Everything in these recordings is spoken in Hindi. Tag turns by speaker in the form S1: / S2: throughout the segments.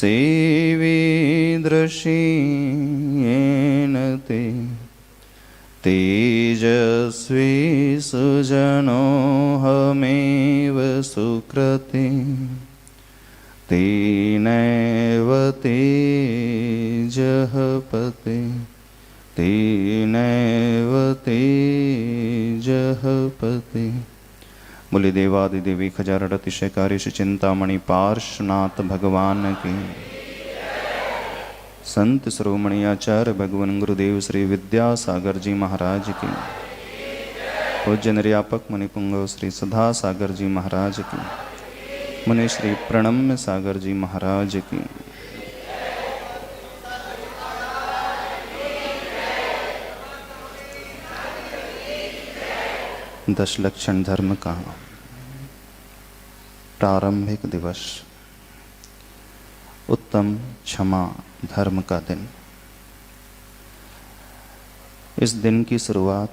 S1: सेवीदृशी येन ते तेजस्वी सुजनोऽहमेव सुकृते तेनैव तेजः पते तेनैव तेजः पते। बोले देवादिदेवी खजारड़ अतिशयकारी श्री चिंतामणि पार्श्वनाथ भगवान की। संत शिरोमणि आचार्य भगवान गुरुदेव श्री विद्यासागर जी महाराज की। पूज्य निर्यापक मुनिपुंगव श्री सदा सागर जी महाराज की। मुनि श्री प्रणम्य सागर जी महाराज की। दश लक्षण धर्म का प्रारंभिक दिवस, उत्तम क्षमा धर्म का दिन। इस दिन की शुरुआत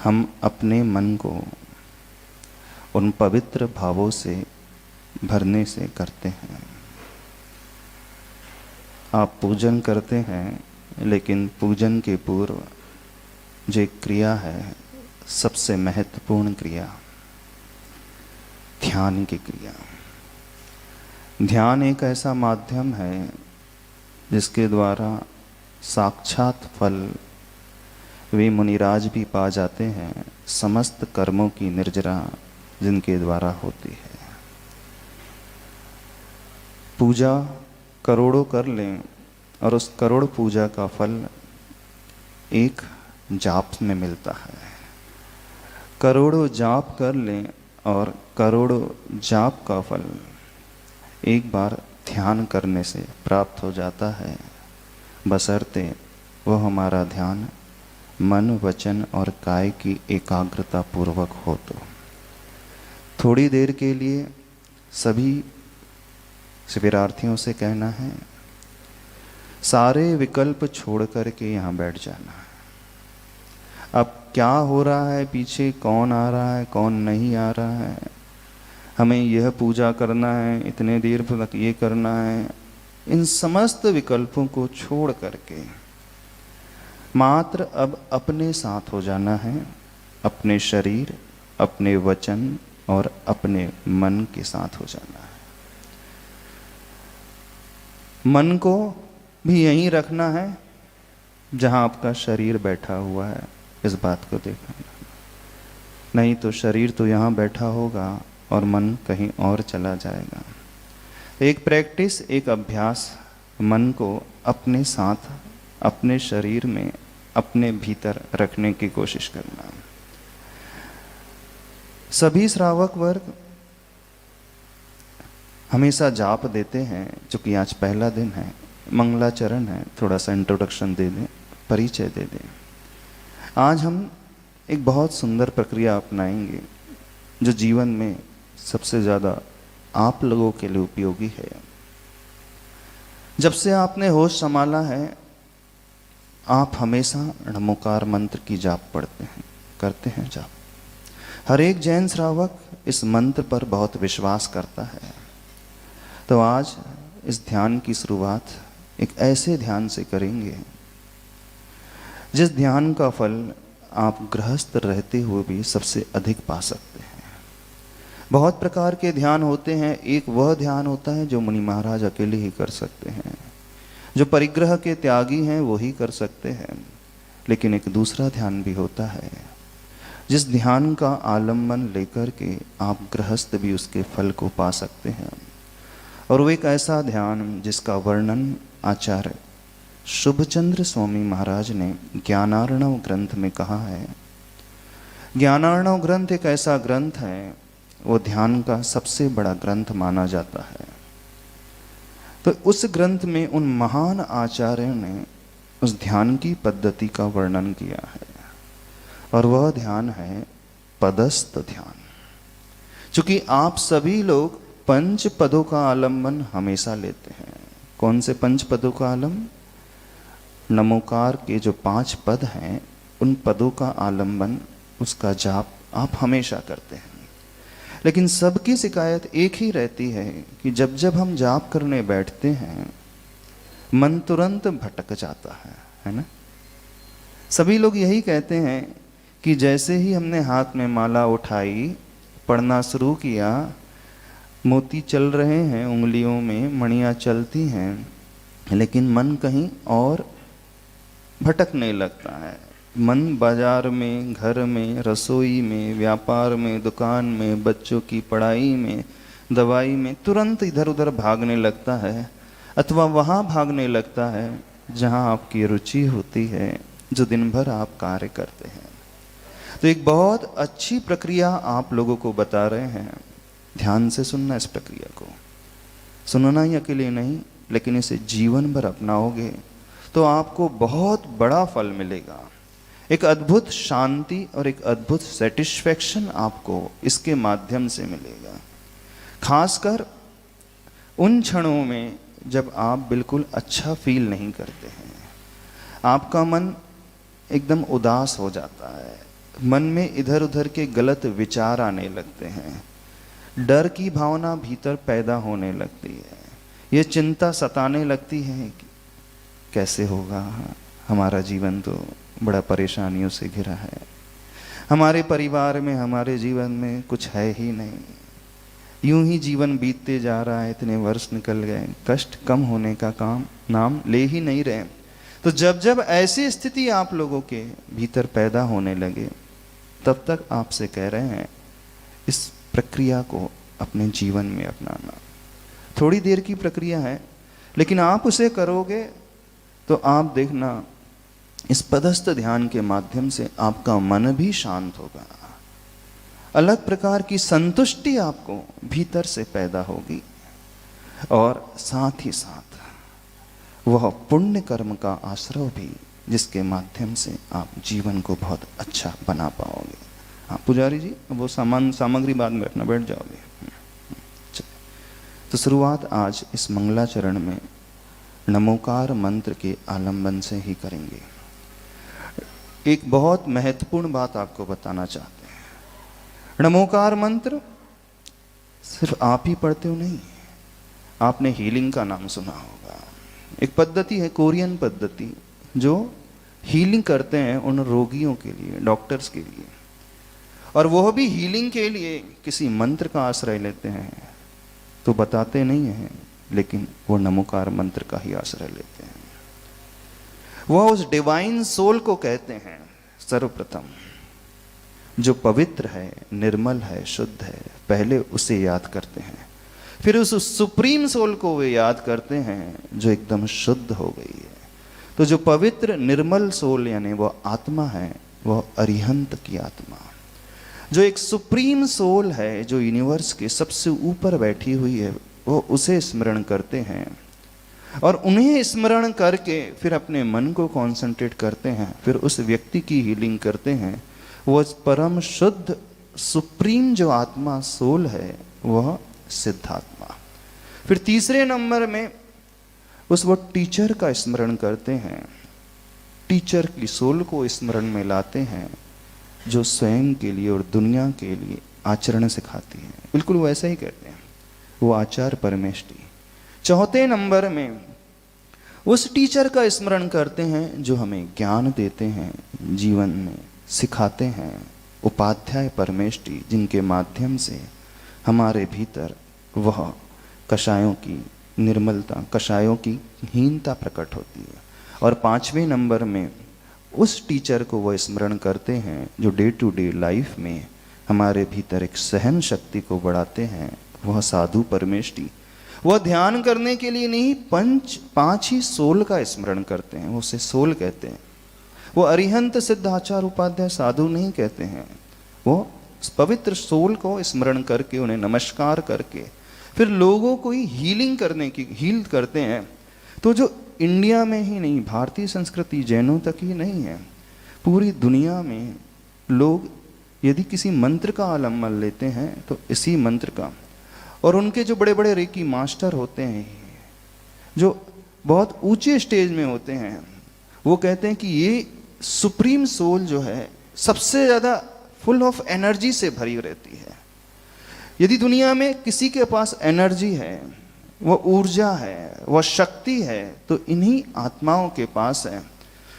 S1: हम अपने मन को उन पवित्र भावों से भरने से करते हैं। आप पूजन करते हैं, लेकिन पूजन के पूर्व जो एक क्रिया है, सबसे महत्वपूर्ण क्रिया, ध्यान की क्रिया। ध्यान एक ऐसा माध्यम है जिसके द्वारा साक्षात फल वे मुनिराज भी पा जाते हैं, समस्त कर्मों की निर्जरा जिनके द्वारा होती है। पूजा करोड़ों कर लें और उस करोड़ पूजा का फल एक जाप में मिलता है। करोड़ों जाप कर लें और करोड़ों जाप का फल एक बार ध्यान करने से प्राप्त हो जाता है, बशर्ते वह हमारा ध्यान मन वचन और काय की एकाग्रता पूर्वक हो। तो थोड़ी देर के लिए सभी शिविरार्थियों से कहना है, सारे विकल्प छोड़ कर के यहाँ बैठ जाना है। अब क्या हो रहा है, पीछे कौन आ रहा है, कौन नहीं आ रहा है, हमें यह पूजा करना है, इतने देर तक ये करना है, इन समस्त विकल्पों को छोड़ करके मात्र अब अपने साथ हो जाना है, अपने शरीर, अपने वचन और अपने मन के साथ हो जाना है। मन को भी यहीं रखना है जहां आपका शरीर बैठा हुआ है, इस बात को देखना। नहीं तो शरीर तो यहाँ बैठा होगा और मन कहीं और चला जाएगा। एक प्रैक्टिस, एक अभ्यास, मन को अपने साथ, अपने शरीर में, अपने भीतर रखने की कोशिश करना। सभी श्रावक वर्ग हमेशा जाप देते हैं। चूंकि आज पहला दिन है, मंगलाचरण है, थोड़ा सा इंट्रोडक्शन दे दें, परिचय दे दें। आज हम एक बहुत सुंदर प्रक्रिया अपनाएंगे जो जीवन में सबसे ज़्यादा आप लोगों के लिए उपयोगी है। जब से आपने होश संभाला है, आप हमेशा नमोकार मंत्र की जाप पढ़ते हैं, करते हैं जाप। हर एक जैन श्रावक इस मंत्र पर बहुत विश्वास करता है। तो आज इस ध्यान की शुरुआत एक ऐसे ध्यान से करेंगे जिस ध्यान का फल आप गृहस्थ रहते हुए भी सबसे अधिक पा सकते हैं। बहुत प्रकार के ध्यान होते हैं। एक वह ध्यान होता है जो मुनि महाराज अकेले ही कर सकते हैं, जो परिग्रह के त्यागी हैं वो ही कर सकते हैं। लेकिन एक दूसरा ध्यान भी होता है जिस ध्यान का आलम्बन लेकर के आप गृहस्थ भी उसके फल को पा सकते हैं। और वो एक ऐसा ध्यान जिसका वर्णन आचार्य शुभचंद्र स्वामी महाराज ने ज्ञानार्णव ग्रंथ में कहा है। ज्ञानार्णव ग्रंथ एक ऐसा ग्रंथ है, वो ध्यान का सबसे बड़ा ग्रंथ माना जाता है। तो उस ग्रंथ में उन महान आचार्यों ने उस ध्यान की पद्धति का वर्णन किया है, और वह ध्यान है पदस्थ ध्यान। क्योंकि आप सभी लोग पंच पदों का आलम्बन हमेशा लेते हैं। कौन से पंच पदों का आलम्बन? नमोकार के जो 5 पद हैं, उन पदों का आलम्बन, उसका जाप आप हमेशा करते हैं। लेकिन सबकी शिकायत एक ही रहती है कि जब जब हम जाप करने बैठते हैं मन तुरंत भटक जाता है ना। सभी लोग यही कहते हैं कि जैसे ही हमने हाथ में माला उठाई, पढ़ना शुरू किया, मोती चल रहे हैं उंगलियों में, मणियाँ चलती हैं, लेकिन मन कहीं और भटकने लगता है। मन बाजार में, घर में, रसोई में, व्यापार में, दुकान में, बच्चों की पढ़ाई में, दवाई में तुरंत इधर उधर भागने लगता है, अथवा वहाँ भागने लगता है जहाँ आपकी रुचि होती है, जो दिन भर आप कार्य करते हैं। तो एक बहुत अच्छी प्रक्रिया आप लोगों को बता रहे हैं, ध्यान से सुनना। इस प्रक्रिया को सुनना ही अकेले नहीं, लेकिन इसे जीवन भर अपनाओगे तो आपको बहुत बड़ा फल मिलेगा। एक अद्भुत शांति और एक अद्भुत सेटिस्फैक्शन आपको इसके माध्यम से मिलेगा। खासकर उन क्षणों में जब आप बिल्कुल अच्छा फील नहीं करते हैं, आपका मन एकदम उदास हो जाता है, मन में इधर उधर के गलत विचार आने लगते हैं, डर की भावना भीतर पैदा होने लगती है, ये चिंता सताने लगती है कि कैसे होगा, हमारा जीवन तो बड़ा परेशानियों से घिरा है, हमारे परिवार में, हमारे जीवन में कुछ है ही नहीं, यूं ही जीवन बीतते जा रहा है, इतने वर्ष निकल गए, कष्ट कम होने का काम नाम ले ही नहीं रहे। तो जब जब ऐसी स्थिति आप लोगों के भीतर पैदा होने लगे, तब तक आपसे कह रहे हैं इस प्रक्रिया को अपने जीवन में अपनाना। थोड़ी देर की प्रक्रिया है, लेकिन आप उसे करोगे तो आप देखना इस पदस्थ ध्यान के माध्यम से आपका मन भी शांत होगा, अलग प्रकार की संतुष्टि आपको भीतर से पैदा होगी, और साथ ही साथ वह पुण्य कर्म का आश्रय भी, जिसके माध्यम से आप जीवन को बहुत अच्छा बना पाओगे। हाँ पुजारी जी, वो सामग्री बाद में रखना, बैठ जाओगे। तो शुरुआत आज इस मंगलाचरण में नमोकार मंत्र के आलंबन से ही करेंगे। एक बहुत महत्वपूर्ण बात आपको बताना चाहते हैं। नमोकार मंत्र सिर्फ आप ही पढ़ते हो नहीं, आपने हीलिंग का नाम सुना होगा। एक पद्धति है, कोरियन पद्धति, जो हीलिंग करते हैं उन रोगियों के लिए, डॉक्टर्स के लिए, और वह भी हीलिंग के लिए किसी मंत्र का आश्रय लेते हैं, तो बताते नहीं हैं, लेकिन वो नमोकार मंत्र का ही आश्रय लेते हैं। वह उस डिवाइन सोल को कहते हैं सर्वप्रथम, जो पवित्र है, निर्मल है, शुद्ध है, पहले उसे याद करते हैं, फिर उस सुप्रीम सोल को वे याद करते हैं जो एकदम शुद्ध हो गई है। तो जो पवित्र निर्मल सोल यानी वो आत्मा है, वह अरिहंत की आत्मा, जो एक सुप्रीम सोल है, जो यूनिवर्स के सबसे ऊपर बैठी हुई है, वो उसे स्मरण करते हैं, और उन्हें स्मरण करके फिर अपने मन को कॉन्सेंट्रेट करते हैं, फिर उस व्यक्ति की हीलिंग करते हैं। वो परम शुद्ध सुप्रीम जो आत्मा सोल है, वह सिद्धात्मा। फिर तीसरे नंबर में उस वो टीचर का स्मरण करते हैं, टीचर की सोल को स्मरण में लाते हैं, जो स्वयं के लिए और दुनिया के लिए आचरण सिखाती है। बिल्कुल वैसा ही करते हैं, वो आचार्य परमेष्टि। चौथे नंबर में उस टीचर का स्मरण करते हैं जो हमें ज्ञान देते हैं, जीवन में सिखाते हैं, उपाध्याय परमेष्टि, जिनके माध्यम से हमारे भीतर वह कषायों की निर्मलता, कषायों की हीनता प्रकट होती है। और पांचवें नंबर में उस टीचर को वह स्मरण करते हैं जो डे टू डे लाइफ में हमारे भीतर एक सहन शक्ति को बढ़ाते हैं, वह साधु परमेष्टि। वह ध्यान करने के लिए नहीं, पांच ही सोल का स्मरण करते हैं, वो उसे सोल कहते हैं। वो अरिहंत सिद्धाचार उपाध्याय साधु नहीं कहते हैं, वो पवित्र सोल को स्मरण करके, उन्हें नमस्कार करके फिर लोगों को ही हीलिंग करने की हील करते हैं। तो जो इंडिया में ही नहीं, भारतीय संस्कृति जैनों तक ही नहीं है, पूरी दुनिया में लोग यदि किसी मंत्र का आलम्बन लेते हैं तो इसी मंत्र का। और उनके जो बड़े बड़े रेकी मास्टर होते हैं, जो बहुत ऊंचे स्टेज में होते हैं, वो कहते हैं कि ये सुप्रीम सोल जो है सबसे ज़्यादा फुल ऑफ एनर्जी से भरी रहती है। यदि दुनिया में किसी के पास एनर्जी है, वह ऊर्जा है, वह शक्ति है, तो इन्हीं आत्माओं के पास है।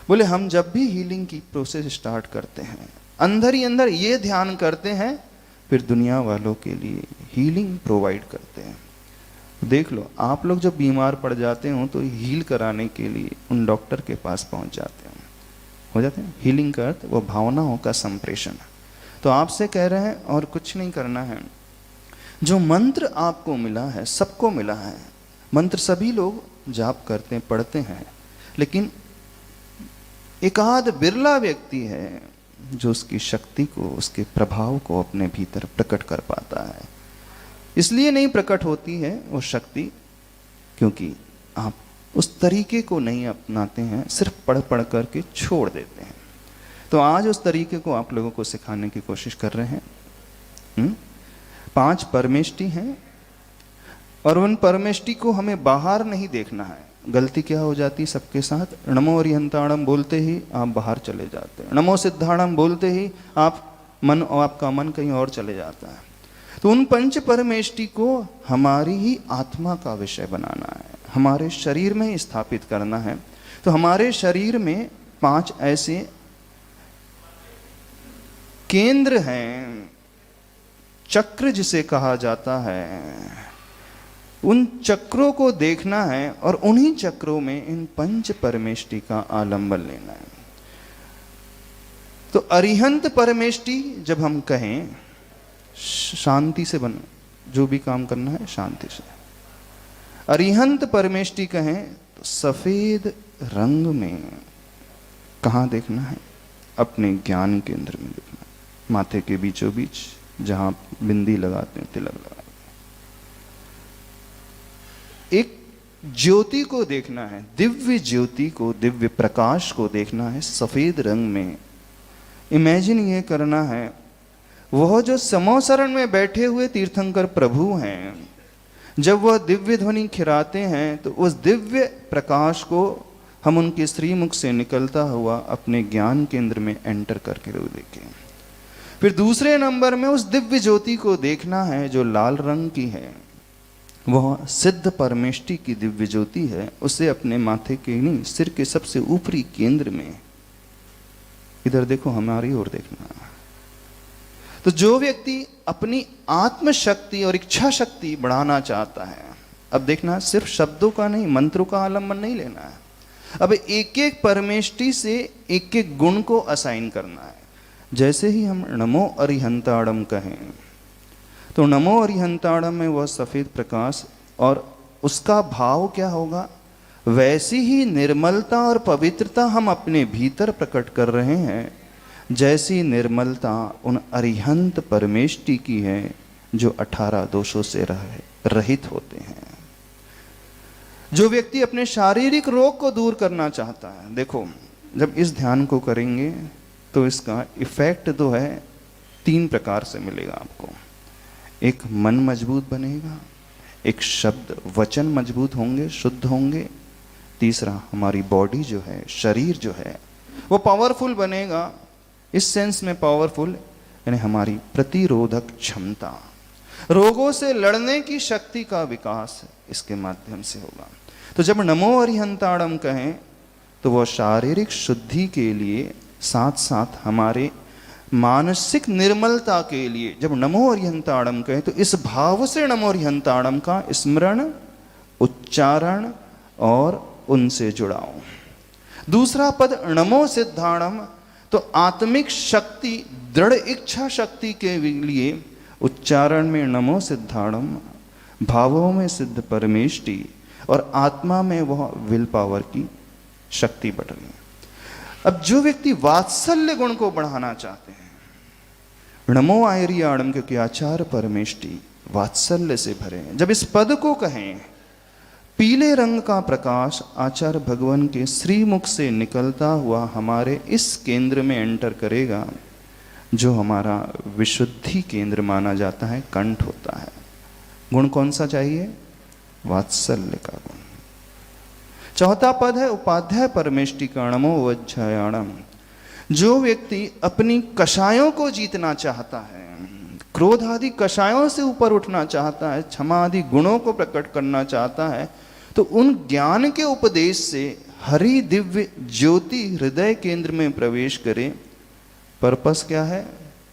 S1: बोले हम जब भी हीलिंग की प्रोसेस स्टार्ट करते हैं, अंदर ही अंदर ये ध्यान करते हैं, फिर दुनिया वालों के लिए हीलिंग प्रोवाइड करते हैं। देख लो, आप लोग जब बीमार पड़ जाते हो तो हील कराने के लिए उन डॉक्टर के पास पहुंच जाते हो जाते हैं। हीलिंग का अर्थ वो भावनाओं का संप्रेषण। तो आपसे कह रहे हैं और कुछ नहीं करना है। जो मंत्र आपको मिला है, सबको मिला है। मंत्र सभी लोग जाप करते हैं, पढ़ते हैं, लेकिन एकाध बिरला व्यक्ति है जो उसकी शक्ति को, उसके प्रभाव को अपने भीतर प्रकट कर पाता है। इसलिए नहीं प्रकट होती है वो शक्ति क्योंकि आप उस तरीके को नहीं अपनाते हैं, सिर्फ पढ़ पढ़ करके छोड़ देते हैं। तो आज उस तरीके को आप लोगों को सिखाने की कोशिश कर रहे हैं। 5 परमेष्टि हैं और उन परमेष्टि को हमें बाहर नहीं देखना है। गलती क्या हो जाती सबके साथ, नमो अरिहंताणम बोलते ही आप बाहर चले जाते हैं, नमो सिद्धाणम बोलते ही आपका मन कहीं और चले जाता है। तो उन पंच परमेष्टि को हमारी ही आत्मा का विषय बनाना है, हमारे शरीर में ही स्थापित करना है। तो हमारे शरीर में 5 ऐसे केंद्र हैं, चक्र जिसे कहा जाता है, उन चक्रों को देखना है और उन्हीं चक्रों में इन पंच परमेष्टि का आलंबन लेना है। तो अरिहंत परमेष्टि जब हम कहें, शांति से बन, जो भी काम करना है शांति से। अरिहंत परमेष्टि कहें तो सफेद रंग में कहाँ देखना है, अपने ज्ञान केंद्र में देखना है, माथे के बीचों बीच जहां बिंदी लगाते हैं, तिलक लगाते हैं। एक ज्योति को देखना है, दिव्य ज्योति को, दिव्य प्रकाश को देखना है सफेद रंग में। इमेजिन ये करना है, वह जो समोसरण में बैठे हुए तीर्थंकर प्रभु हैं, जब वह दिव्य ध्वनि खिराते हैं तो उस दिव्य प्रकाश को हम उनके श्रीमुख से निकलता हुआ अपने ज्ञान केंद्र में एंटर करके देखें। फिर दूसरे नंबर में उस दिव्य ज्योति को देखना है जो लाल रंग की है, वह सिद्ध परमेष्टि की दिव्य ज्योति है। उसे अपने माथे के नहीं, सिर के सबसे ऊपरी केंद्र में, इधर देखो, हमारी ओर देखना। तो जो व्यक्ति अपनी आत्म शक्ति और इच्छा शक्ति बढ़ाना चाहता है, अब देखना सिर्फ शब्दों का नहीं, मंत्रों का आलंबन नहीं लेना है। अब एक एक परमेष्टि से एक एक गुण को असाइन करना है। जैसे ही हम नमो अरिहंताणम कहें तो नमो अरिहंताणम में वह सफेद प्रकाश और उसका भाव क्या होगा, वैसी ही निर्मलता और पवित्रता हम अपने भीतर प्रकट कर रहे हैं जैसी निर्मलता उन अरिहंत परमेष्टि की है जो 18 दोषों से रहित होते हैं। जो व्यक्ति अपने शारीरिक रोग को दूर करना चाहता है, देखो जब इस ध्यान को करेंगे तो इसका इफेक्ट जो है 3 प्रकार से मिलेगा आपको। एक, मन मजबूत बनेगा, एक शब्द वचन मजबूत होंगे, शुद्ध होंगे, तीसरा हमारी बॉडी जो है, शरीर जो है वो पावरफुल बनेगा। इस सेंस में पावरफुल यानी हमारी प्रतिरोधक क्षमता, रोगों से लड़ने की शक्ति का विकास इसके माध्यम से होगा। तो जब नमो अरिहंताणम कहें तो वह शारीरिक शुद्धि के लिए साथ साथ हमारे मानसिक निर्मलता के लिए, जब नमो अरिहंताणम कहें तो इस भाव से नमो अरिहंताणम का स्मरण, उच्चारण और उनसे जुड़ाओ। दूसरा पद नमो सिद्धाणम, तो आत्मिक शक्ति, दृढ़ इच्छा शक्ति के लिए उच्चारण में नमो सिद्धाणम, भावों में सिद्ध परमेष्टि और आत्मा में वह विल पावर की शक्ति बढ़ रही है। अब जो व्यक्ति वात्सल्य गुण को बढ़ाना चाहते हैं, नमो आयरियाणम, क्योंकि आचार परमेष्टि वात्सल्य से भरे हैं। जब इस पद को कहें, पीले रंग का प्रकाश आचार्य भगवान के श्रीमुख से निकलता हुआ हमारे इस केंद्र में एंटर करेगा जो हमारा विशुद्धि केंद्र माना जाता है, कंठ होता है। गुण कौन सा चाहिए? वात्सल्य का गुण। चौथा पद है उपाध्याय परमेष्टि का नमो वज्रयाणम। जो व्यक्ति अपनी कषायों को जीतना चाहता है, क्रोध आदि कषायों से ऊपर उठना चाहता है, क्षमा आदि गुणों को प्रकट करना चाहता है, तो उन ज्ञान के उपदेश से हरि दिव्य ज्योति हृदय केंद्र में प्रवेश करे। पर्पस क्या है?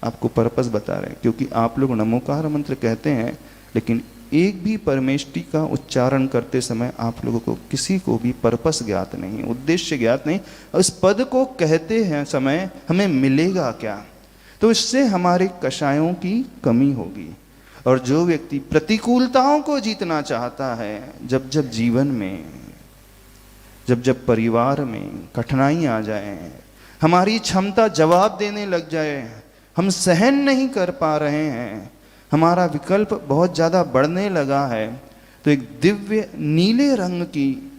S1: आपको पर्पस बता रहे हैं, क्योंकि आप लोग नमोकार मंत्र कहते हैं, लेकिन एक भी परमेष्टि का उच्चारण करते समय आप लोगों को किसी को भी पर्पस ज्ञात नहीं, उद्देश्य ज्ञात नहीं। उस पद को कहते हैं समय हमें मिलेगा क्या? तो इससे हमारे कषायों की कमी होगी। और जो व्यक्ति प्रतिकूलताओं को जीतना चाहता है, जब जब जीवन में, जब जब परिवार में कठिनाई आ जाए, हमारी क्षमता जवाब देने लग जाए, हम सहन नहीं कर पा रहे हैं, हमारा विकल्प बहुत ज़्यादा बढ़ने लगा है, तो एक दिव्य नीले रंग की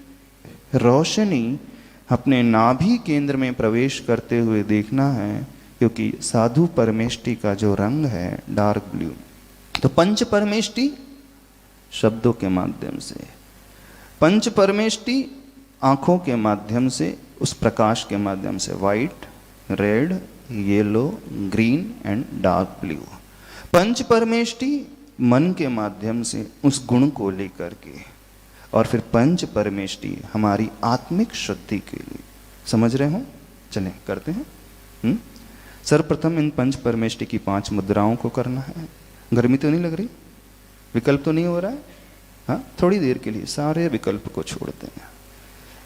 S1: रोशनी अपने नाभि केंद्र में प्रवेश करते हुए देखना है, क्योंकि साधु परमेष्टि का जो रंग है डार्क ब्लू। तो पंच परमेष्टि शब्दों के माध्यम से, पंच परमेष्टि आंखों के माध्यम से, उस प्रकाश के माध्यम से, white, red, yellow, green and dark blue. पंच परमेष्टि मन के माध्यम से उस गुण को लेकर के, और फिर पंच परमेष्टि हमारी आत्मिक शुद्धि के लिए। समझ रहे हो? चलें करते हैं। सर्वप्रथम इन पंच परमेष्टि की 5 मुद्राओं को करना है। गर्मी तो नहीं लग रही? विकल्प तो नहीं हो रहा है? हाँ, थोड़ी देर के लिए सारे विकल्प को छोड़ देना।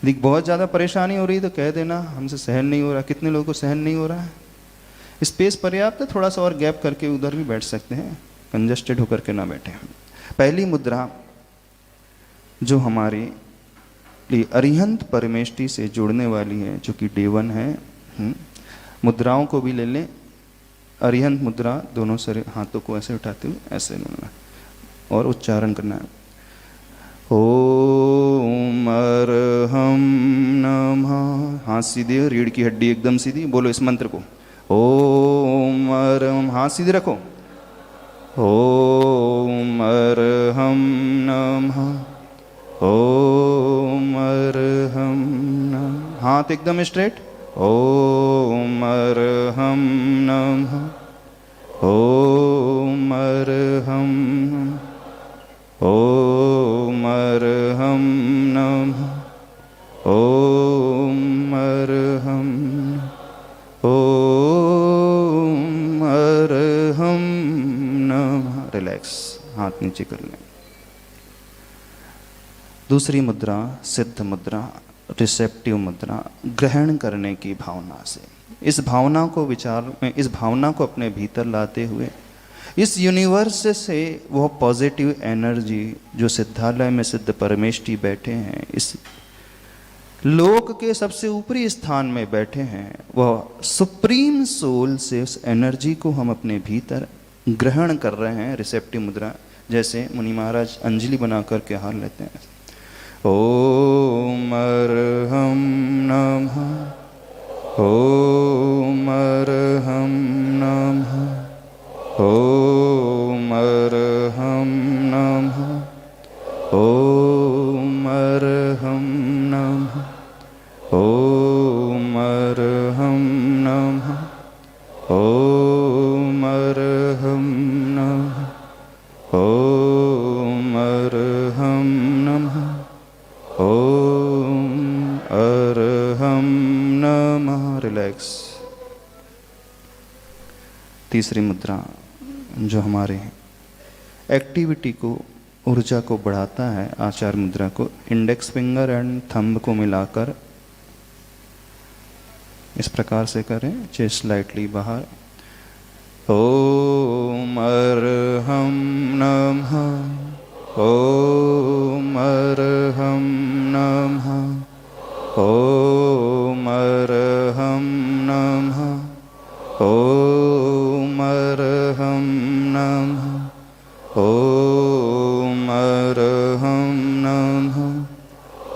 S1: यदि बहुत ज़्यादा परेशानी हो रही तो कह देना हमसे सहन नहीं हो रहा। कितने लोगों को सहन नहीं हो रहा है? स्पेस पर्याप्त है, थोड़ा सा और गैप करके उधर भी बैठ सकते हैं, कंजस्टेड होकर के ना बैठे। पहली मुद्रा जो हमारे लिए अरिहंत परमेष्टि से जुड़ने वाली है, जो कि डेवन है। मुद्राओं को भी ले लें। अरिहंत मुद्रा, दोनों सर हाथों को ऐसे उठाते हुए ऐसे लेना और उच्चारण करना है। ओम अरहम नमः। हाथ सीधे, रीढ़ की हड्डी एकदम सीधी। बोलो इस मंत्र को। ओम अरहम, हाथ सीधे रखो। ओम अरहम नमः। ओम अरहम नमः। हाथ एकदम स्ट्रेट। ओम अरहम नमः। ओम अरहम नमः। ओम अरहम नमः। ओम अरहम नमः। ओम अरहम नमः। रिलैक्स, हाथ नीचे कर लें। दूसरी मुद्रा सिद्ध मुद्रा, रिसेप्टिव मुद्रा, ग्रहण करने की भावना से। इस भावना को विचार में, इस भावना को अपने भीतर लाते हुए इस यूनिवर्स से वह पॉजिटिव एनर्जी जो सिद्धालय में सिद्ध परमेष्टि बैठे हैं, इस लोक के सबसे ऊपरी स्थान में बैठे हैं, वह सुप्रीम सोल से उस एनर्जी को हम अपने भीतर ग्रहण कर रहे हैं। रिसेप्टिव मुद्रा, जैसे मुनि महाराज अंजलि बना करके हार लेते हैं। ओम अरहम नमः। ओम अरहम नमः। ओम अरहम नमः। ओम अरहम नमः। ओम अरहम नमः। ओम अरहम नमः। ओम अरहम नमः। ओम अरहम नमः। रिलैक्स। तीसरी मुद्रा जो हमारे एक्टिविटी को, ऊर्जा को बढ़ाता है, आचार मुद्रा को इंडेक्स फिंगर एंड थंब को मिलाकर इस प्रकार से करें, चेस्ट स्लाइटली बाहर। ओम अरहम नमः। ओम अरहम नमः। ओम अरहम नमः। ओम अरहम नमः। ओम अरहम नमः।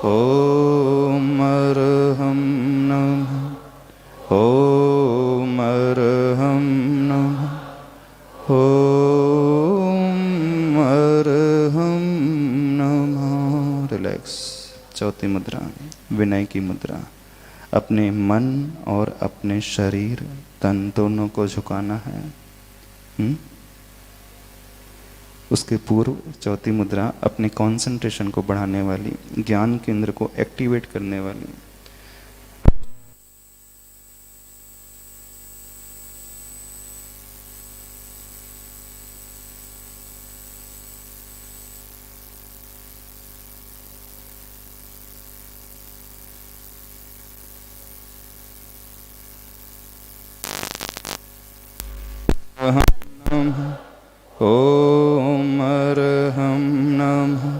S1: ओम अरहम नमः। ओम अरहम नमः। ओम अरहम नमः। रिलैक्स। चौथी मुद्रा विनय की मुद्रा। अपने मन और अपने शरीर, तन दोनों को झुकाना है। उसके पूर्व चौथी मुद्रा अपने कंसंट्रेशन को बढ़ाने वाली, ज्ञान केंद्र को एक्टिवेट करने वाली। ओम अर्हं नमः,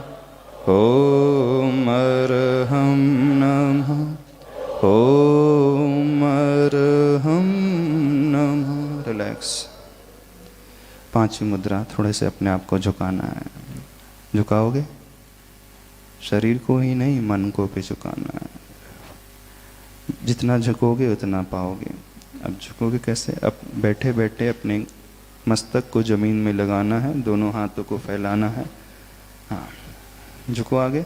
S1: ओम अर्हं नमः, ओम अर्हं नमः। रिलैक्स। पांचवी मुद्रा, थोड़े से अपने आप को झुकाना है। झुकाओगे? शरीर को ही नहीं, मन को भी झुकाना है। जितना झुकोगे उतना पाओगे। अब झुकोगे कैसे? अब बैठे बैठे अपने मस्तक को जमीन में लगाना है, दोनों हाथों को फैलाना है। हाँ, झुको आगे।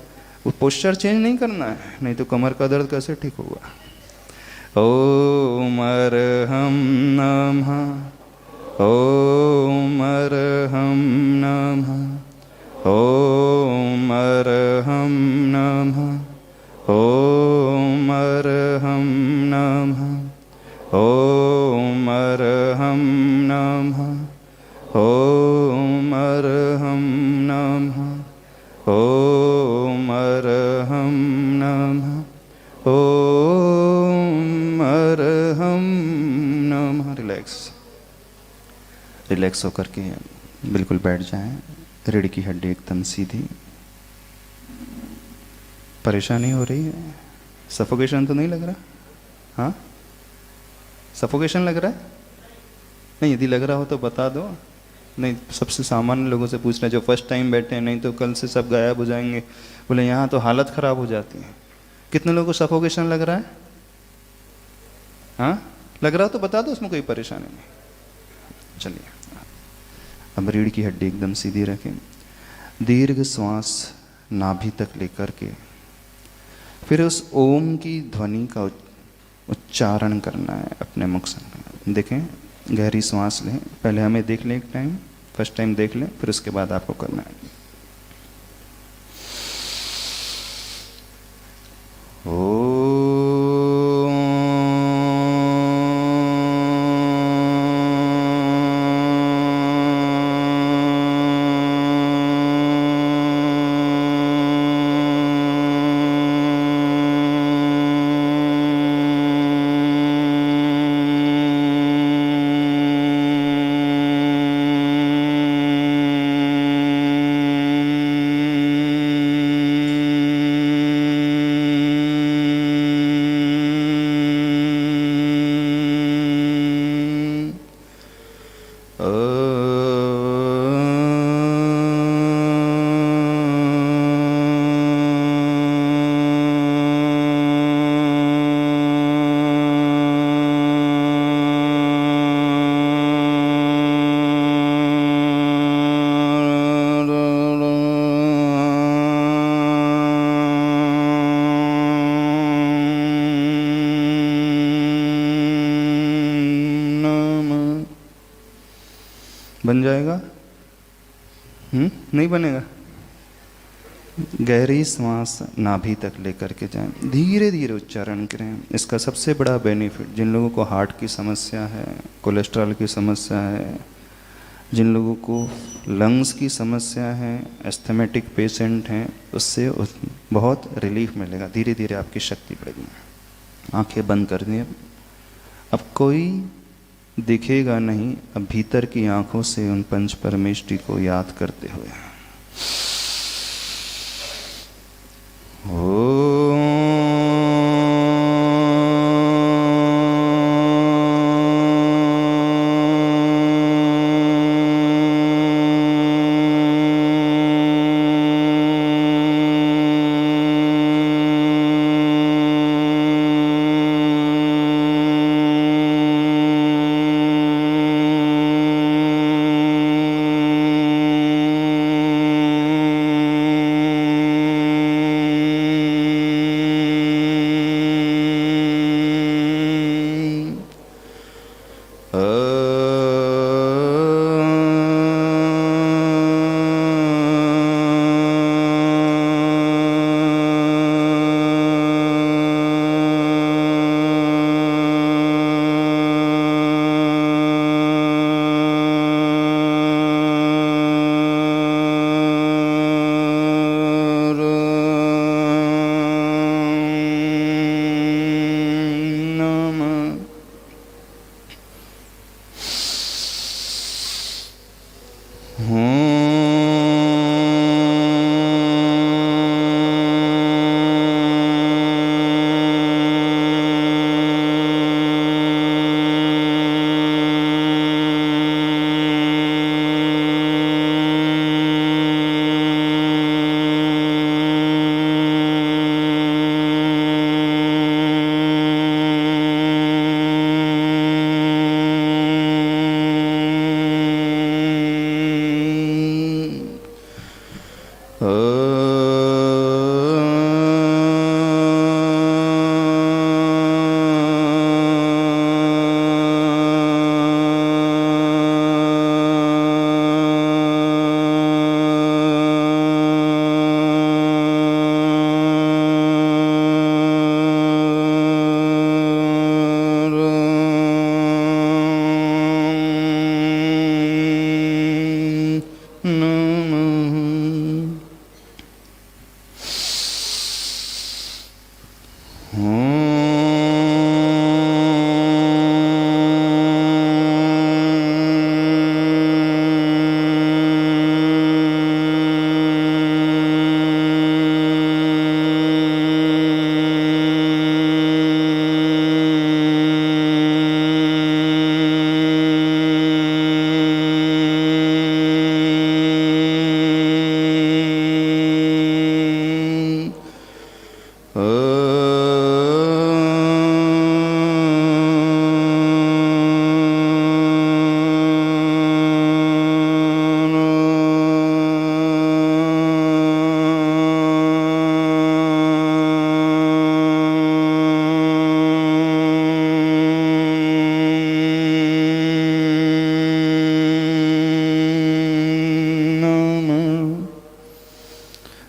S1: वो पोस्चर चेंज नहीं करना है, नहीं तो कमर का दर्द कैसे ठीक होगा। ओम अर्हं नमः, ओम अर्हं नमः, ओम अर्हं नमः, ओम अर्हं नमः, ओम अर्हं नमः, ओम अर्हं नमः, ओम अर्हं नमः, ओम अर्हं नमः। रिलैक्स। रिलैक्स होकर के बिल्कुल बैठ जाएं। रीढ़ की हड्डी एकदम सीधी। परेशानी हो रही है? सफोकेशन तो नहीं लग रहा? हाँ, सफोकेशन लग रहा है? नहीं, यदि लग रहा हो तो बता दो। नहीं, सबसे सामान्य लोगों से पूछना, जो फर्स्ट टाइम बैठे हैं, नहीं तो कल से सब गायब हो जाएंगे। बोले यहाँ तो हालत ख़राब हो जाती है। कितने लोगों को सफोकेशन लग रहा है? हाँ, लग रहा हो तो बता दो, उसमें कोई परेशानी नहीं। चलिए, अब रीढ़ की हड्डी एकदम सीधी रखें। दीर्घ श्वास नाभि तक लेकर के फिर उस ओम की ध्वनि का उच्चारण करना है अपने मुख से। देखें, गहरी सांस लें। पहले हमें देख लें एक टाइम, फर्स्ट टाइम देख लें, फिर उसके बाद आपको करना है। बन जाएगा? नहीं बनेगा? गहरी सांस नाभि तक लेकर के जाएं, धीरे धीरे उच्चारण करें। इसका सबसे बड़ा बेनिफिट, जिन लोगों को हार्ट की समस्या है, कोलेस्ट्रॉल की समस्या है, जिन लोगों को लंग्स की समस्या है, एस्थमेटिक पेशेंट हैं, उससे बहुत रिलीफ मिलेगा। धीरे धीरे आपकी शक्ति बढ़ेगी। आंखें बंद कर दें। अब कोई दिखेगा नहीं, अब भीतर की आंखों से उन पंच परमेष्टि को याद करते हुए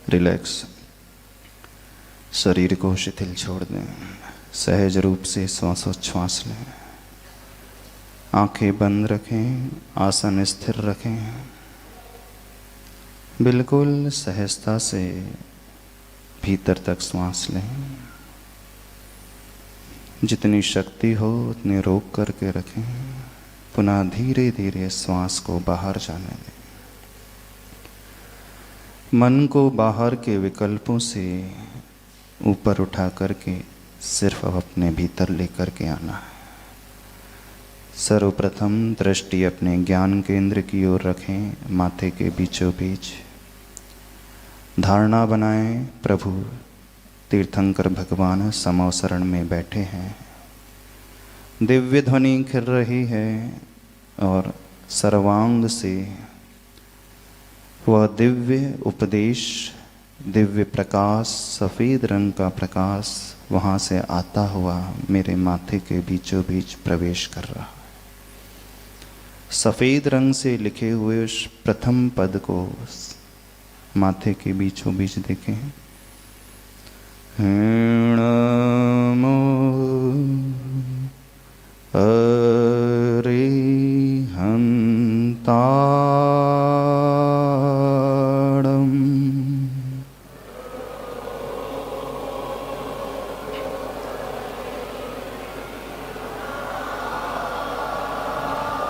S1: रिलैक्स। शरीर को शिथिल छोड़ दें। सहज रूप से श्वासोच्छ्वास लें। आंखें बंद रखें। आसन स्थिर रखें। बिल्कुल सहजता से भीतर तक श्वास लें। जितनी शक्ति हो उतनी रोक करके रखें। पुनः धीरे धीरे श्वास को बाहर जाने दें। मन को बाहर के विकल्पों से ऊपर उठा करके सिर्फ अपने भीतर लेकर के आना है। सर्वप्रथम दृष्टि अपने ज्ञान केंद्र की ओर रखें। माथे के बीचों बीच धारणा बनाएं। प्रभु तीर्थंकर भगवान समवसरण में बैठे हैं। दिव्य ध्वनि खिल रही है और सर्वांग से वह दिव्य उपदेश, दिव्य प्रकाश, सफ़ेद रंग का प्रकाश वहाँ से आता हुआ मेरे माथे के बीचों बीच प्रवेश कर रहा है। सफ़ेद रंग से लिखे हुए उस प्रथम पद को माथे के बीचों बीच देखें। नमो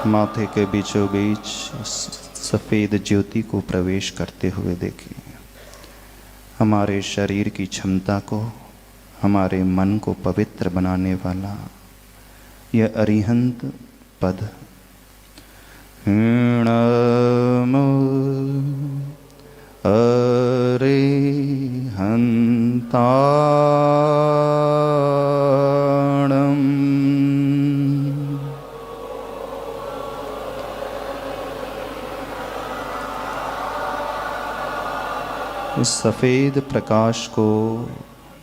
S1: माथे के बीचों बीच सफ़ेद ज्योति को प्रवेश करते हुए देखिए। हमारे शरीर की क्षमता को, हमारे मन को पवित्र बनाने वाला यह अरिहंत पद। नमो अरिहंताणम्। उस सफ़ेद प्रकाश को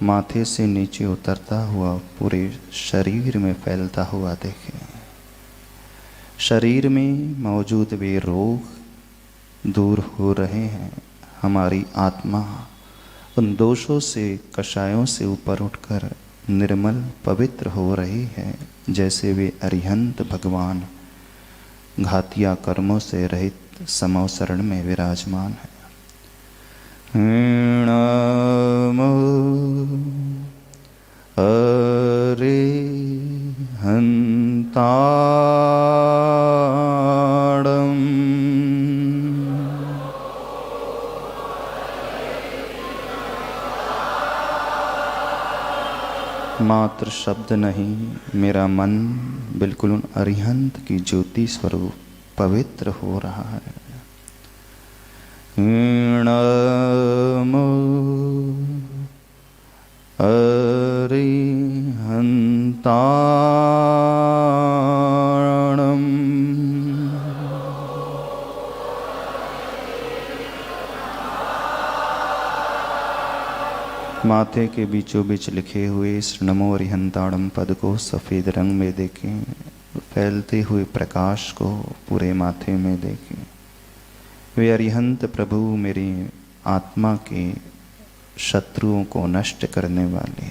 S1: माथे से नीचे उतरता हुआ पूरे शरीर में फैलता हुआ देखें। शरीर में मौजूद वे रोग दूर हो रहे हैं। हमारी आत्मा उन दोषों से, कषायों से ऊपर उठकर निर्मल पवित्र हो रही है, जैसे वे अरिहंत भगवान घातिया कर्मों से रहित समवसरण में विराजमान है। नमो अरिहंताणम्। मात्र शब्द नहीं, मेरा मन बिल्कुल उन अरिहंत की ज्योति स्वरूप पवित्र हो रहा है। नमो अरिहंताणम्। माथे के बीचों बीच लिखे हुए इस नमो अरिहंताणम् पद को सफ़ेद रंग में देखें। फैलते हुए प्रकाश को पूरे माथे में देखें। वे अरिहंत प्रभु मेरी आत्मा के शत्रुओं को नष्ट करने वाले,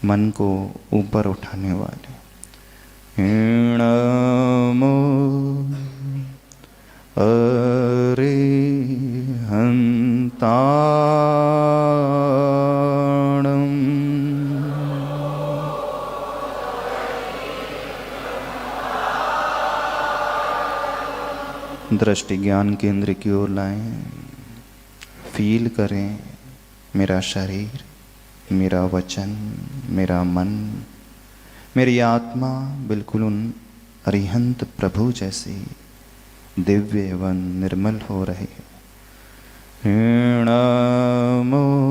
S1: मन को ऊपर उठाने वाले। नमो अरिहंताणम्। दृष्टि ज्ञान केंद्र की ओर लाएं। फील करें मेरा शरीर, मेरा वचन, मेरा मन, मेरी आत्मा बिल्कुल उन अरिहंत प्रभु जैसी दिव्य एवं निर्मल हो रही है। नमो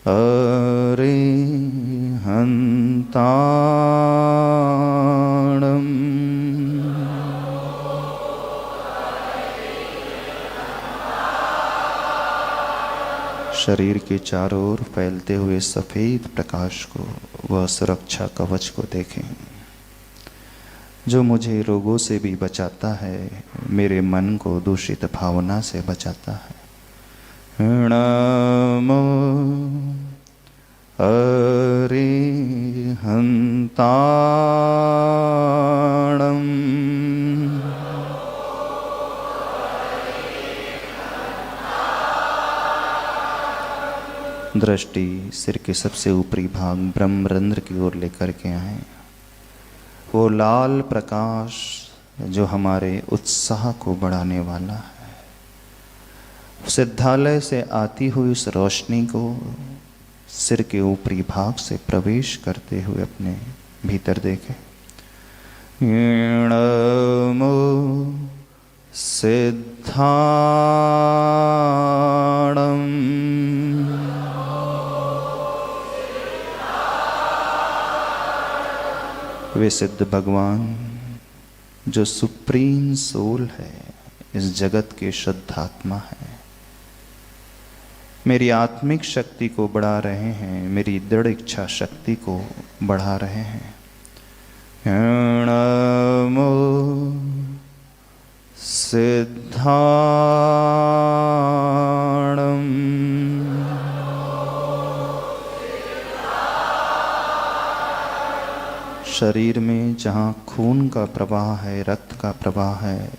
S1: अरिहंताणम्। शरीर के चारों ओर फैलते हुए सफेद प्रकाश को, वह सुरक्षा कवच को देखें जो मुझे रोगों से भी बचाता है, मेरे मन को दूषित भावना से बचाता है। नमो अरिहंताणम्। दृष्टि सिर के सबसे ऊपरी भाग ब्रह्मरंध्र की ओर लेकर के आए। वो लाल प्रकाश जो हमारे उत्साह को बढ़ाने वाला है, सिद्धालय से आती हुई उस रोशनी को सिर के ऊपरी भाग से प्रवेश करते हुए अपने भीतर देखें। नमो सिद्धाणम्। वे सिद्ध भगवान जो सुप्रीम सोल है, इस जगत के शुद्ध आत्मा है, मेरी आत्मिक शक्ति को बढ़ा रहे हैं, मेरी दृढ़ इच्छा शक्ति को बढ़ा रहे हैं। नमो सिद्धाणम्। शरीर में जहाँ खून का प्रवाह है, रक्त का प्रवाह है,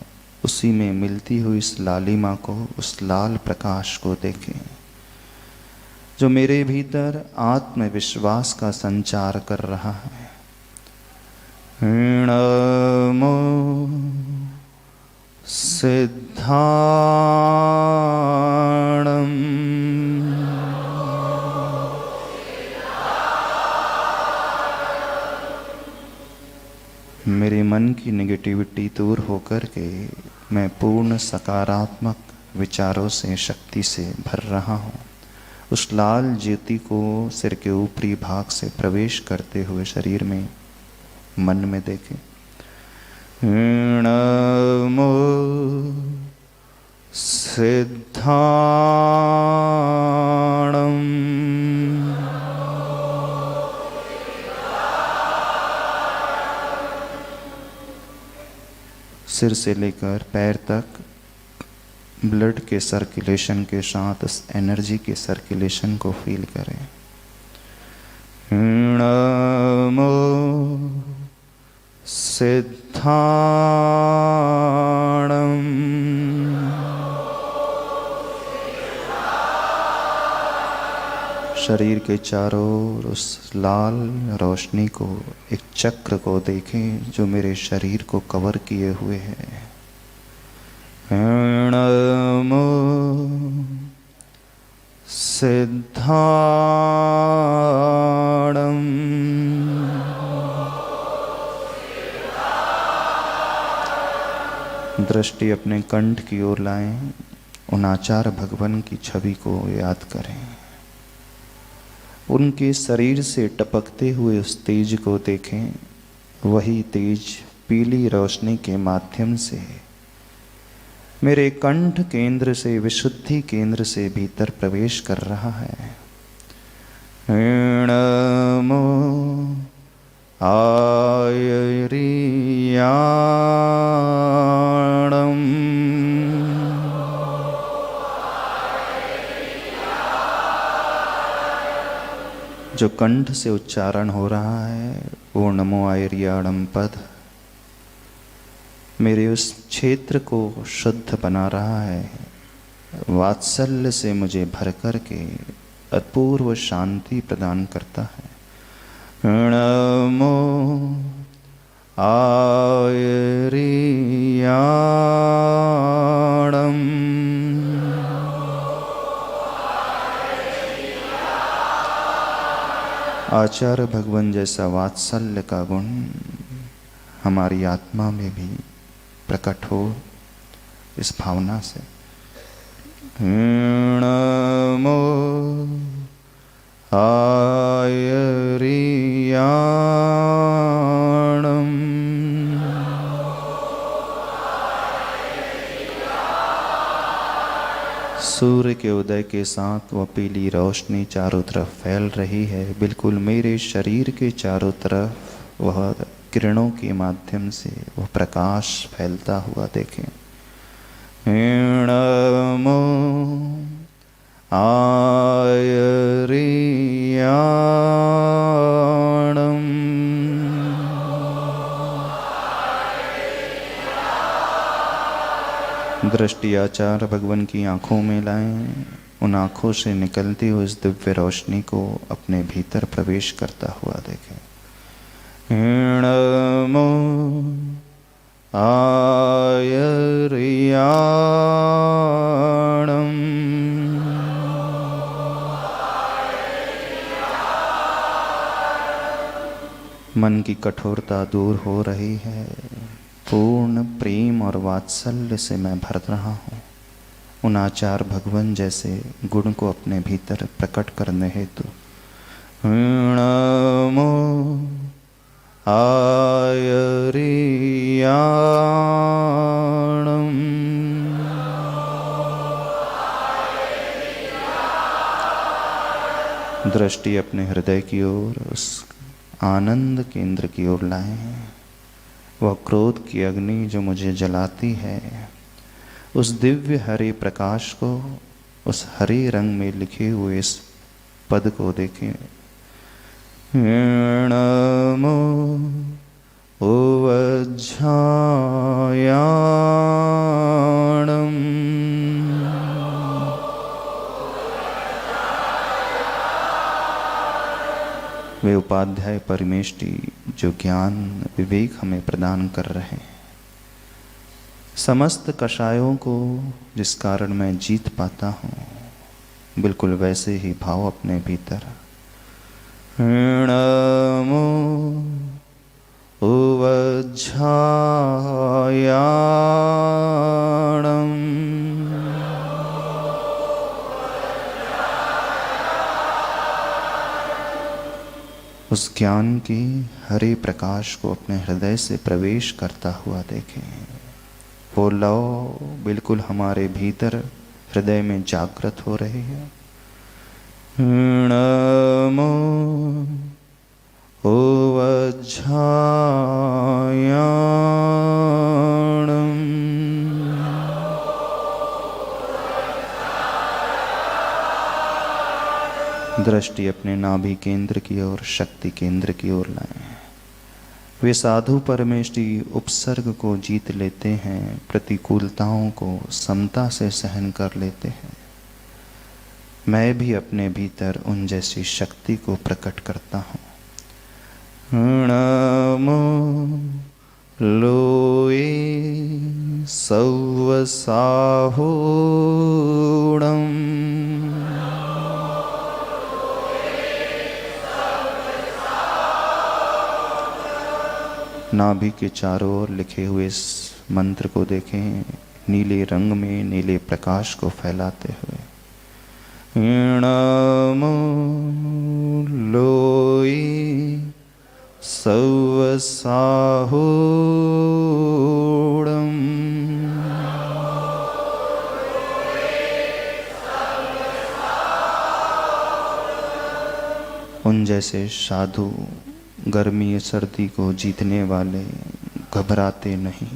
S1: उसी में मिलती हुई इस लालिमा को, उस लाल प्रकाश को देखें जो मेरे भीतर आत्मविश्वास का संचार कर रहा है। नमो सिद्धाणम्। मेरे मन की नेगेटिविटी दूर होकर के मैं पूर्ण सकारात्मक विचारों से, शक्ति से भर रहा हूँ। उस लाल ज्योति को सिर के ऊपरी भाग से प्रवेश करते हुए शरीर में, मन में देखें। नमो सिद्धाणम्। सिर से लेकर पैर तक ब्लड के सर्कुलेशन के साथ इस एनर्जी के सर्कुलेशन को फील करें। नमो सिद्धाणम्। शरीर के चारों ओर उस लाल रोशनी को, एक चक्र को देखें जो मेरे शरीर को कवर किए हुए है। नमो सिद्धाणम्। दृष्टि अपने कंठ की ओर लाएं। उन आचार्य भगवान की छवि को याद करें। उनके शरीर से टपकते हुए उस तेज को देखें। वही तेज पीली रोशनी के माध्यम से मेरे कंठ केंद्र से, विशुद्धि केंद्र से भीतर प्रवेश कर रहा है। नमो आयरियाणम्। जो कंठ से उच्चारण हो रहा है वो नमो आयरियाणम् पद मेरे उस क्षेत्र को शुद्ध बना रहा है, वात्सल्य से मुझे भर कर के अपूर्व शांति प्रदान करता है। नमो आयरियाणम् आचार्य भगवान जैसा वात्सल्य का गुण हमारी आत्मा में भी प्रकट हो इस भावना से। नमो आयरियाणम् सूर्य के उदय के साथ वह पीली रोशनी चारों तरफ फैल रही है। बिल्कुल मेरे शरीर के चारों तरफ वह किरणों के माध्यम से वह प्रकाश फैलता हुआ देखें। नमो आयरियाणम् दृष्टि आचार्य भगवान की आंखों में लाएं। उन आंखों से निकलती हुई इस दिव्य रोशनी को अपने भीतर प्रवेश करता हुआ देखें। नमो आयरियाणम् मन की कठोरता दूर हो रही है। पूर्ण प्रेम और वात्सल्य से मैं भर रहा हूँ। उन आचार्य भगवान जैसे गुण को अपने भीतर प्रकट करने हेतु नमो आयरियाणम् दृष्टि अपने हृदय की ओर उस आनंद केंद्र की ओर लाएं। वह क्रोध की अग्नि जो मुझे जलाती है, उस दिव्य हरे प्रकाश को, उस हरे रंग में लिखे हुए इस पद को देखें। नमो ओवज्झायाणम् वे उपाध्याय परमेष्टि जो ज्ञान विवेक हमें प्रदान कर रहे हैं। समस्त कषायों को जिस कारण मैं जीत पाता हूँ, बिल्कुल वैसे ही भाव अपने भीतर। नमो ओवज्झायाणम् उस ज्ञान की हरे प्रकाश को अपने हृदय से प्रवेश करता हुआ देखें। वो लौ बिल्कुल हमारे भीतर हृदय में जागृत हो रही है। नमो ओवज्झायाणम् दृष्टि अपने नाभि केंद्र की ओर, शक्ति केंद्र की ओर लाएं। वे साधु परमेष्टि उपसर्ग को जीत लेते हैं, प्रतिकूलताओं को समता से सहन कर लेते हैं। मैं भी अपने भीतर उन जैसी शक्ति को प्रकट करता हूँ। नमो लोए सौवसाहोणम् नाभि के चारों ओर लिखे हुए इस मंत्र को देखें, नीले रंग में नीले प्रकाश को फैलाते हुए। नमो लोई सौवसाहोणम् उन जैसे साधु गर्मी सर्दी को जीतने वाले घबराते नहीं,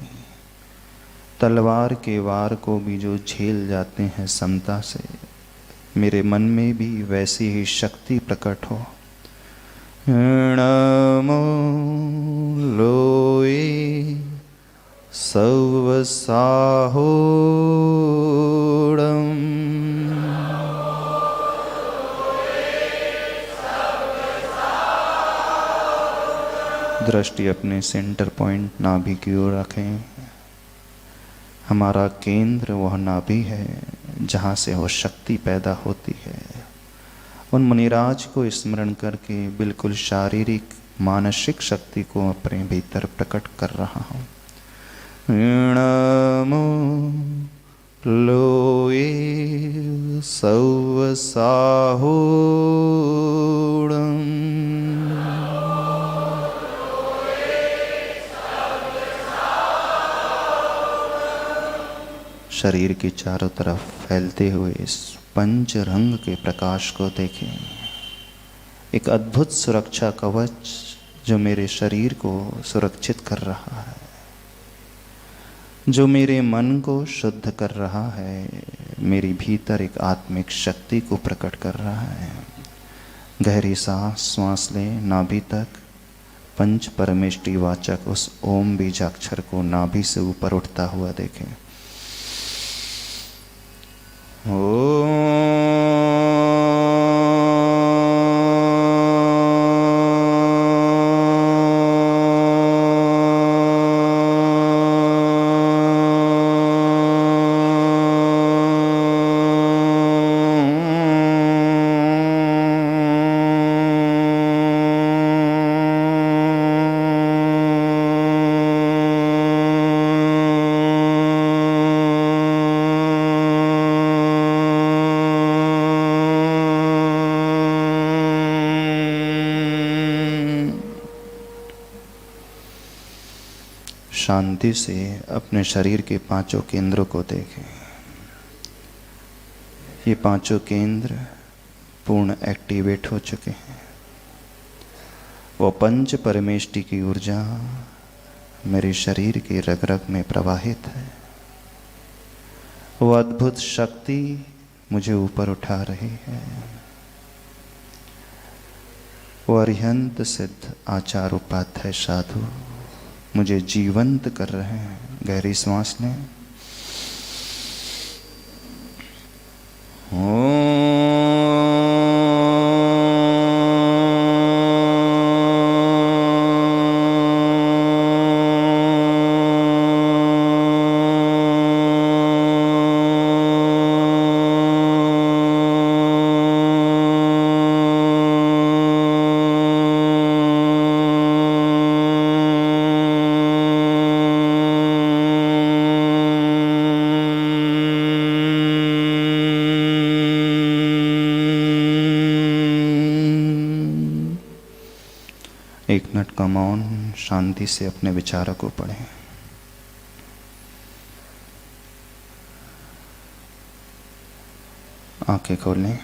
S1: तलवार के वार को भी जो झेल जाते हैं समता से, मेरे मन में भी वैसी ही शक्ति प्रकट हो। नमो लोए सौवसाहोणम् दृष्टि अपने सेंटर पॉइंट नाभि की ओर रखें। हमारा केंद्र वह नाभि है जहाँ से वह शक्ति पैदा होती है। उन मुनिराज को स्मरण करके बिल्कुल शारीरिक मानसिक शक्ति को अपने भीतर प्रकट कर रहा हूँ। नमो लोए सौवसाहूणम् शरीर के चारों तरफ फैलते हुए इस पंच रंग के प्रकाश को देखें। एक अद्भुत सुरक्षा कवच जो मेरे शरीर को सुरक्षित कर रहा है, जो मेरे मन को शुद्ध कर रहा है, मेरी भीतर एक आत्मिक शक्ति को प्रकट कर रहा है। गहरी श्वास लें नाभि तक। पंच परमेष्टि वाचक उस ओम बीजाक्षर को नाभि से ऊपर उठता हुआ देखें। शांति से अपने शरीर के पांचों केंद्रों को देखें। ये पांचों केंद्र पूर्ण एक्टिवेट हो चुके हैं। वो पंच परमेष्टि की ऊर्जा मेरे शरीर के रग रग में प्रवाहित है। वो अद्भुत शक्ति मुझे ऊपर उठा रही है। वो अरिहंत सिद्ध आचार उपाध्याय साधु मुझे जीवंत कर रहे हैं। गहरी सांस लें। एक मिनट का मौन शांति से अपने विचारों को पढ़ें। आंखें खोलें,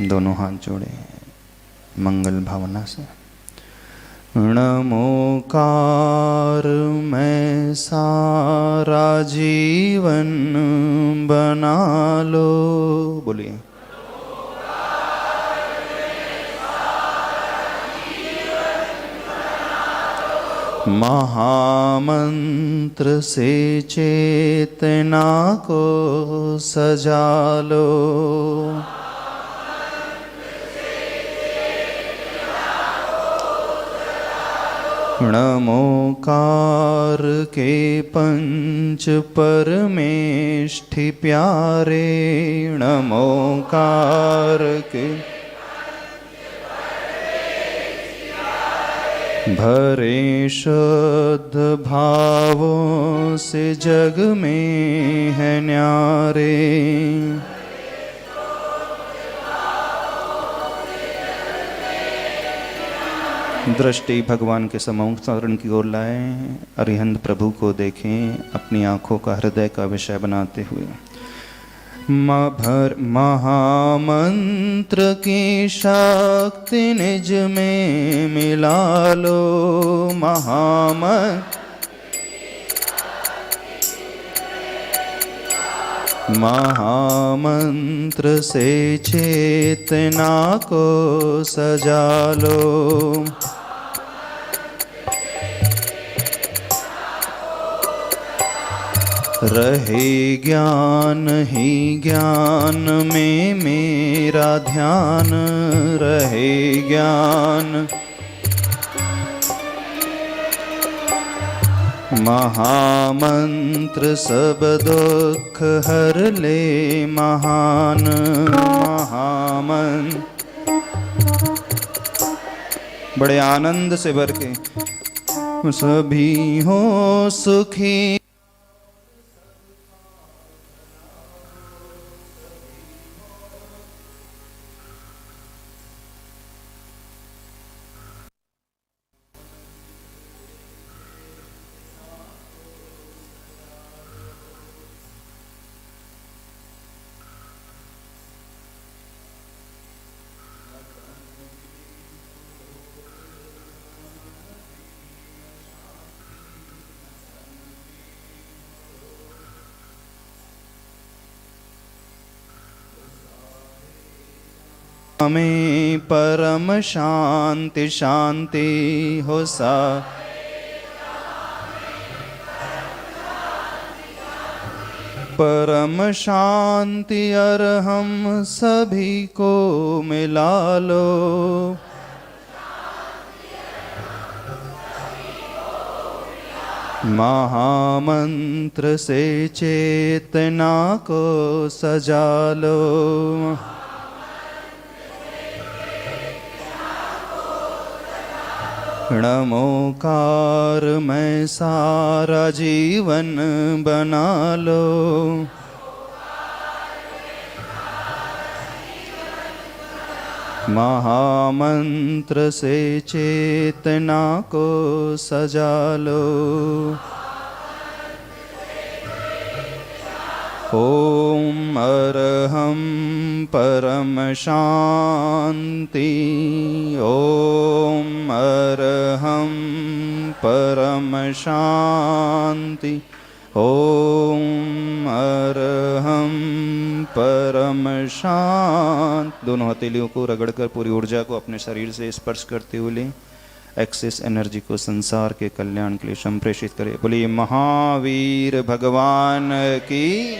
S1: दोनों हाथ जोड़ें मंगल भावना से। नमोकार मैं सारा जीवन बना लो। बोलिए। महामंत्र से चेतना को सजा लो। नमोकार के पंच परमेष्ठि प्यारे। नमोकार के भरे शुद्ध भावों से जग में है न्यारे। दृष्टि भगवान के सम्मुख शरण की ओर लाएं। अरिहंत प्रभु को देखें अपनी आंखों का हृदय का विषय बनाते हुए। महामंत्र की शक्ति निज में मिला लो। महामंत्र से चेतना को सजा लो। रहे ज्ञान ही ज्ञान में मेरा ध्यान। रहे ज्ञान महामंत्र सब दुख हर ले महान महामंत्र। बड़े आनंद से भर के सभी हो सुखी। हमें परम शांति शांति हो सा। परम शांति अरहम सभी को मिला लो। महामंत्र से चेतना को सजा लो। नमोकार में सारा जीवन बना लो। महामंत्र से चेतना को सजा लो। ओम अरहम परम शांति। ओम अरहम परम शांति। ओम अरहम परम शांति। दोनों हथेलियों को रगड़कर पूरी ऊर्जा को अपने शरीर से स्पर्श करते हुए लें। एक्सेस एनर्जी को संसार के कल्याण के लिए संप्रेषित करें। बोलिए महावीर भगवान की,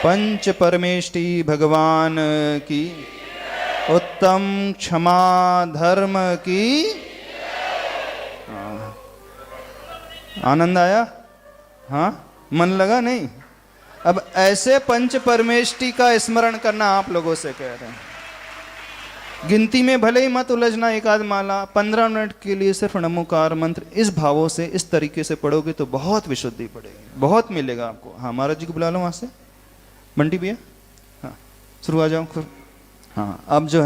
S1: पंच परमेष्टि भगवान की, उत्तम क्षमा धर्म की। आनंद आया? हाँ, मन लगा नहीं? अब ऐसे पंच परमेष्टि का स्मरण करना आप लोगों से कह रहे हैं। गिनती में भले ही मत उलझना, एक आध माला 15 मिनट के लिए सिर्फ नमोकार मंत्र इस भावों से इस तरीके से पढ़ोगे तो बहुत विशुद्धि पड़ेगी, बहुत मिलेगा आपको। हाँ, महाराज जी को बुला लो वहां से। बंटी भैया, हाँ शुरू आ जाओ। हाँ, अब जो है